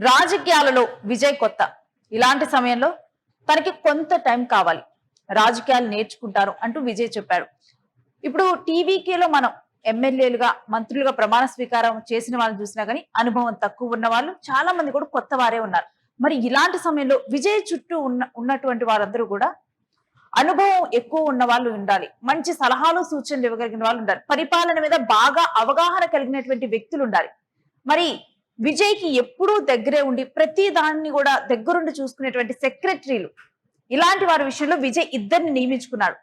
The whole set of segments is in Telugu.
రాజకీయాలలో విజయ్ కొత్త. ఇలాంటి సమయంలో తనకి కొంత టైం కావాలి. రాజకీయాలు నేర్చుకుంటారు అంటూ విజయ్ చెప్పాడు. ఇప్పుడు టీవీకేలో మనం ఎమ్మెల్యేలుగా, మంత్రులుగా ప్రమాణ స్వీకారం చేసిన వాళ్ళని చూసినా గానీ, అనుభవం తక్కువ ఉన్న వాళ్ళు చాలా మంది కూడా కొత్త వారే ఉన్నారు. మరి ఇలాంటి సమయంలో విజయ్ చుట్టూ ఉన్నటువంటి వారందరూ కూడా అనుభవం ఎక్కువ ఉన్న వాళ్ళు ఉండాలి. మంచి సలహాలు, సూచనలు ఇవ్వగలిగిన వాళ్ళు ఉండాలి. పరిపాలన మీద బాగా అవగాహన కలిగినటువంటి వ్యక్తులు ఉండాలి. మరి విజయ్‌కి ఎప్పుడూ దగ్గరే ఉండి ప్రతి దాన్ని కూడా దగ్గరుండి చూసుకునేటువంటి సెక్రటరీలు ఇలాంటి వారి విషయంలో విజయ్ ఇద్దరిని నియమించుకున్నాడు.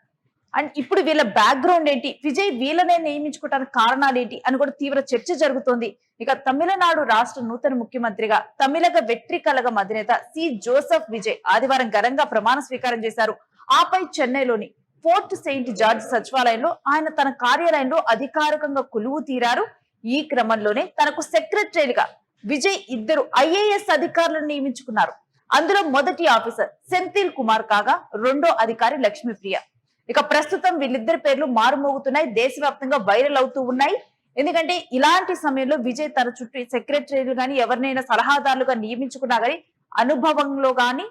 అండ్ ఇప్పుడు వీళ్ళ బ్యాక్‌గ్రౌండ్ ఏంటి? విజయ్ వీళ్ళనే నియమించుకోవడానికి కారణాలు ఏంటి? అని కూడా తీవ్ర చర్చ జరుగుతోంది. ఇక తమిళనాడు రాష్ట్ర నూతన ముఖ్యమంత్రిగా తమిళగ వెట్రి కళగం అధినేత సి. జోసెఫ్ విజయ్ ఆదివారం ఘనంగా ప్రమాణ స్వీకారం చేశారు. ఆపై చెన్నైలోని ఫోర్ట్ సెయింట్ జార్జ్ సచివాలయంలో ఆయన తన కార్యాలయంలో అధికారికంగా కొలువు తీరారు. ఈ క్రమంలోనే తనకు సెక్రటరీలుగా విజయ్ ఇద్దరు ఐఏఎస్ అధికారులను నియమించుకున్నారు. అందులో మొదటి ఆఫీసర్ సెంథిల్ కుమార్ కాగా రెండో అధికారి లక్ష్మీప్రియ. ఇక ప్రస్తుతం వీళ్ళిద్దరి పేర్లు మారుమోగుతున్నాయి, దేశవ్యాప్తంగా వైరల్ అవుతూ ఉన్నాయి. ఎందుకంటే ఇలాంటి సమయంలో విజయ్ తన చుట్టూ సెక్రటరీలు గాని ఎవరినైనా సలహాదారులుగా నియమించుకున్నా గానీ అనుభవంలో గాని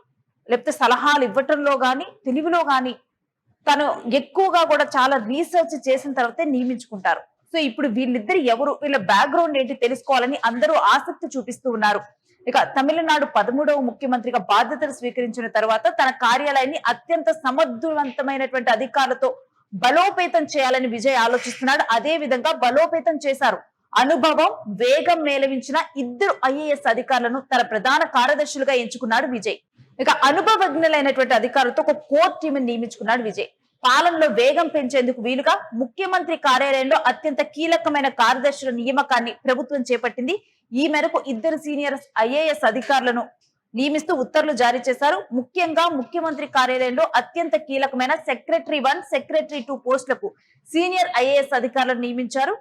లేకపోతే సలహాలు ఇవ్వటంలో గాని తెలివిలో గాని తను ఎక్కువగా కూడా చాలా రీసెర్చ్ చేసిన తర్వాతే నియమించుకుంటారు. సో ఇప్పుడు వీళ్ళిద్దరు ఎవరు, వీళ్ళ బ్యాక్గ్రౌండ్ ఏంటి తెలుసుకోవాలని అందరూ ఆసక్తి చూపిస్తూ ఉన్నారు. ఇక తమిళనాడు 13వ ముఖ్యమంత్రిగా బాధ్యతలు స్వీకరించిన తర్వాత తన కార్యాలయాన్ని అత్యంత సమర్థవంతమైనటువంటి అధికారులతో బలోపేతం చేయాలని విజయ్ ఆలోచిస్తున్నాడు. అదే విధంగా బలోపేతం చేశారు. అనుభవం, వేగం మేళవించిన ఇద్దరు ఐఏఎస్ అధికారులను తన ప్రధాన కార్యదర్శులుగా ఎంచుకున్నాడు విజయ్. ఇక అనుభవజ్ఞులైనటువంటి అధికారులతో ఒక కోర్ టీమ్ నియమించుకున్నాడు విజయ్. పాలనలో వేగం పెంచేందుకు వీలుగా ముఖ్యమంత్రి కార్యాలయంలో అత్యంత కీలకమైన కార్యదర్శుల నియామకాన్ని ప్రభుత్వం చేపట్టింది. ఈ మేరకు ఇద్దరు సీనియర్ ఐఏఎస్ అధికారులను నియమిస్తూ ఉత్తర్వులు జారీ చేశారు. ముఖ్యంగా ముఖ్యమంత్రి కార్యాలయంలో అత్యంత కీలకమైన సెక్రటరీ 1, సెక్రటరీ 2 పోస్టులకు సీనియర్ ఐఏఎస్ అధికారులను నియమించారు.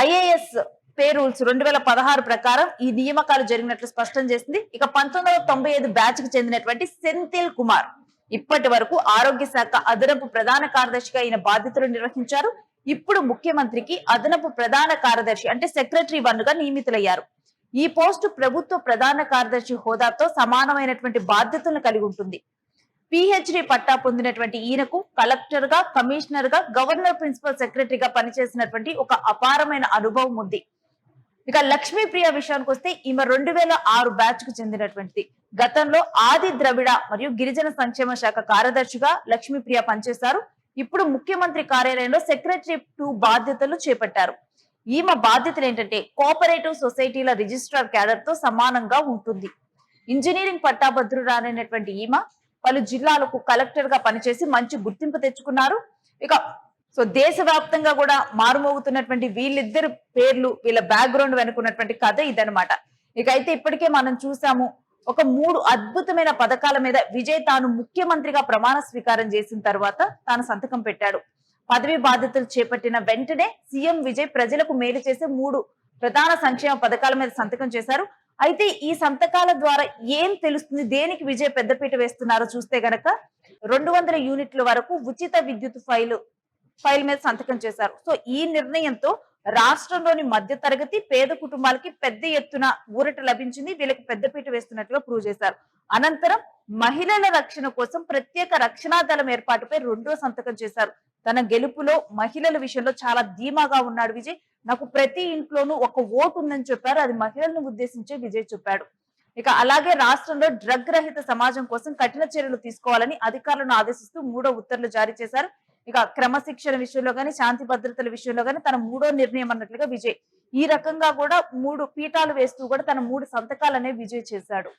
ఐఏఎస్ పే రూల్స్ 2016 ప్రకారం ఈ నియామకాలు జరిగినట్లు స్పష్టం చేసింది. ఇక 1995 బ్యాచ్ కి చెందినటువంటి సెంథిల్ కుమార్ ఇప్పటి వరకు ఆరోగ్య శాఖ అదనపు ప్రధాన కార్యదర్శిగా ఈయన బాధ్యతలు నిర్వహించారు. ఇప్పుడు ముఖ్యమంత్రికి అదనపు ప్రధాన కార్యదర్శి అంటే సెక్రటరీ 1 గా నియమితులయ్యారు. ఈ పోస్టు ప్రభుత్వ ప్రధాన కార్యదర్శి హోదాతో సమానమైనటువంటి బాధ్యతలను కలిగి ఉంటుంది. పిహెచ్డి పట్టా పొందినటువంటి ఈయనకు కలెక్టర్ గా, కమిషనర్ గా, గవర్నర్ ప్రిన్సిపల్ సెక్రటరీగా పనిచేసినటువంటి ఒక అపారమైన అనుభవం ఉంది. ఇక లక్ష్మీప్రియ విషయానికి వస్తే ఈమె 2006 బ్యాచ్ కు చెందినటువంటిది. గతంలో ఆది ద్రవిడ మరియు గిరిజన సంక్షేమ శాఖ కార్యదర్శిగా లక్ష్మీప్రియ పనిచేశారు. ఇప్పుడు ముఖ్యమంత్రి కార్యాలయంలో సెక్రటరీ 2 బాధ్యతలు చేపట్టారు. ఈమె బాధ్యతలు ఏంటంటే కోఆపరేటివ్ సొసైటీల రిజిస్ట్రార్ క్యాడర్ తో సమానంగా ఉంటుంది. ఇంజనీరింగ్ పట్టాభద్రురాలైనటువంటి ఈమె పలు జిల్లాలకు కలెక్టర్ గా పనిచేసి మంచి గుర్తింపు తెచ్చుకున్నారు. ఇక దేశవ్యాప్తంగా కూడా మారుమోగుతున్నటువంటి వీళ్ళిద్దరు పేర్లు, వీళ్ళ బ్యాక్గ్రౌండ్ వెనుకున్నటువంటి కథ ఇదనమాట. ఇక అయితే ఇప్పటికే మనం చూసాము, ఒక 3 అద్భుతమైన పథకాల మీద విజయ్ తాను ముఖ్యమంత్రిగా ప్రమాణ స్వీకారం చేసిన తర్వాత తాను సంతకం పెట్టాడు. పదవి బాధ్యతలు చేపట్టిన వెంటనే సీఎం విజయ్ ప్రజలకు మేలు చేసే 3 ప్రధాన సంక్షేమ పథకాల మీద సంతకం చేశారు. అయితే ఈ సంతకాల ద్వారా ఏం తెలుస్తుంది, దేనికి విజయ్ పెద్దపీట వేస్తున్నారో చూస్తే గనక 200 యూనిట్ల వరకు ఉచిత విద్యుత్ ఫైల్ మీద సంతకం చేశారు. సో ఈ నిర్ణయంతో రాష్ట్రంలోని మధ్య తరగతి పేద కుటుంబాలకి పెద్ద ఎత్తున ఊరట లభించింది. వీళ్ళకి పెద్దపీట వేస్తున్నట్టుగా ప్రూవ్ చేశారు. అనంతరం మహిళల రక్షణ కోసం ప్రత్యేక రక్షణా దళం ఏర్పాటుపై రెండో సంతకం చేశారు. తన గెలుపులో మహిళల విషయంలో చాలా ధీమాగా ఉన్నాడు విజయ్. నాకు ప్రతి ఇంట్లోనూ ఒక ఓటు ఉందని చెప్పారు. అది మహిళలను ఉద్దేశించే విజయ్ చెప్పాడు. ఇక అలాగే రాష్ట్రంలో డ్రగ్ రహిత సమాజం కోసం కఠిన చర్యలు తీసుకోవాలని అధికారులను ఆదేశిస్తూ 3వ ఉత్తర్వులు జారీ చేశారు. ఇక క్రమశిక్షణ విషయంలో గానీ, శాంతి భద్రతల విషయంలో గానీ తన 3వ నిర్ణయం అన్నట్లుగా విజయ్ ఈ రకంగా కూడా 3 పీఠాలు వేస్తూ కూడా తన 3 సంతకాలనే విజయ్ చేశాడు.